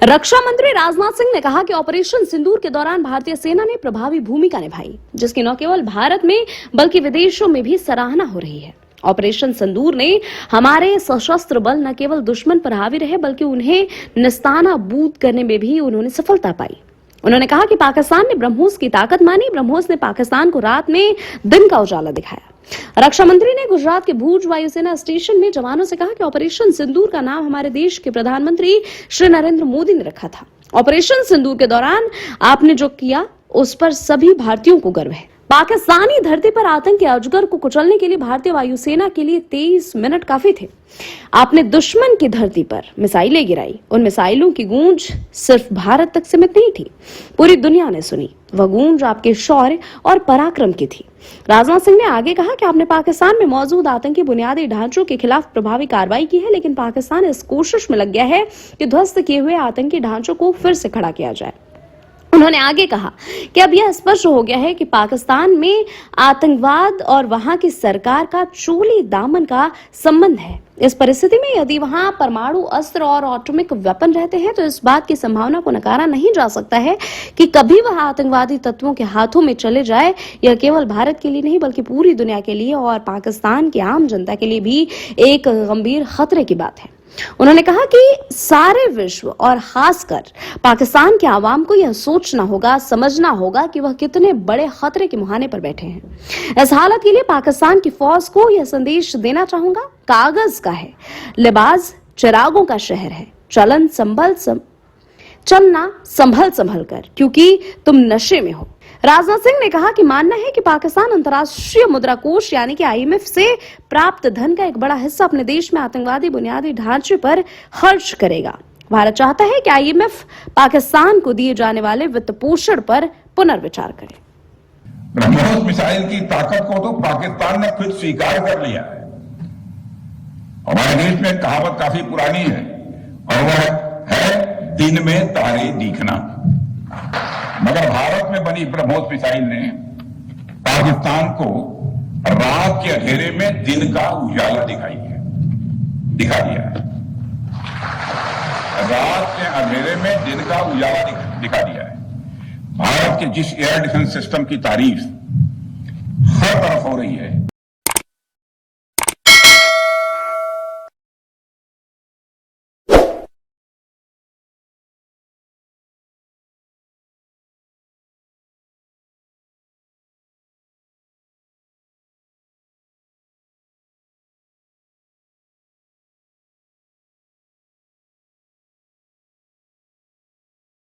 रक्षा मंत्री राजनाथ सिंह ने कहा कि ऑपरेशन सिंदूर के दौरान भारतीय सेना ने प्रभावी भूमिका निभाई, जिसकी न केवल भारत में बल्कि विदेशों में भी सराहना हो रही है। ऑपरेशन सिंदूर ने हमारे सशस्त्र बल न केवल दुश्मन पर हावी रहे बल्कि उन्हें निस्तानाबूद करने में भी उन्होंने सफलता पाई। उन्होंने कहा कि पाकिस्तान ने ब्रह्मोस की ताकत मानी, ब्रह्मोस ने पाकिस्तान को रात में दिन का उजाला दिखाया। रक्षा मंत्री ने गुजरात के भूज वायुसेना स्टेशन में जवानों से कहा कि ऑपरेशन सिंदूर का नाम हमारे देश के प्रधानमंत्री श्री नरेंद्र मोदी ने रखा था। ऑपरेशन सिंदूर के दौरान आपने जो किया उस पर सभी भारतीयों को गर्व है। पाकिस्तानी धरती पर आतंकी अजगर को कुचलने के लिए भारतीय वायुसेना के लिए 23 मिनट काफी थे। आपने दुश्मन की धरती पर मिसाइलें गिराई। उन मिसाइलों की गूंज सिर्फ भारत तक सीमित नहीं थी, पूरी दुनिया ने सुनी। वह गूंज आपके शौर्य और पराक्रम की थी। राजनाथ सिंह ने आगे कहा कि आपने पाकिस्तान में मौजूद आतंकी बुनियादी ढांचों के खिलाफ प्रभावी कार्रवाई की है, लेकिन पाकिस्तान इस कोशिश में लग गया है कि ध्वस्त किए हुए आतंकी ढांचों को फिर से खड़ा किया जाए। उन्होंने आगे कहा कि अब यह स्पष्ट हो गया है कि पाकिस्तान में आतंकवाद और वहां की सरकार का चोली दामन का संबंध है। इस परिस्थिति में यदि वहां परमाणु अस्त्र और एटॉमिक वेपन रहते हैं तो इस बात की संभावना को नकारा नहीं जा सकता है कि कभी वह आतंकवादी तत्वों के हाथों में चले जाए। यह केवल भारत के लिए नहीं बल्कि पूरी दुनिया के लिए और पाकिस्तान की आम जनता के लिए भी एक गंभीर खतरे की बात है। उन्होंने कहा कि सारे विश्व और खासकर पाकिस्तान के आवाम को यह सोचना होगा, समझना होगा कि वह कितने बड़े खतरे के मुहाने पर बैठे हैं। इस हालत के लिए पाकिस्तान की फौज को यह संदेश देना चाहूंगा, कागज का है, लिबास चिरागों का शहर है, चलना संभल संभल कर, क्योंकि तुम नशे में हो। राजनाथ सिंह ने कहा कि मानना है कि पाकिस्तान अंतर्राष्ट्रीय मुद्रा कोष यानी कि IMF से प्राप्त धन का एक बड़ा हिस्सा अपने देश में आतंकवादी बुनियादी ढांचे पर खर्च करेगा। भारत चाहता है कि IMF पाकिस्तान को दिए जाने वाले वित्त पोषण पर पुनर्विचार करे। ब्रह्मोस मिसाइल की ताकत को तो पाकिस्तान ने खुद स्वीकार कर लिया है। हमारे देश में कहावत काफी पुरानी है और वह है दिन में तारे दिखना। मगर भारत में बनी ब्रह्मोस मिसाइल ने पाकिस्तान को रात के अंधेरे में दिन का उजाला दिखा दिया है। रात के अंधेरे में दिन का उजाला दिखा दिया है। भारत के जिस एयर डिफेंस सिस्टम की तारीफ हर तरफ हो रही है,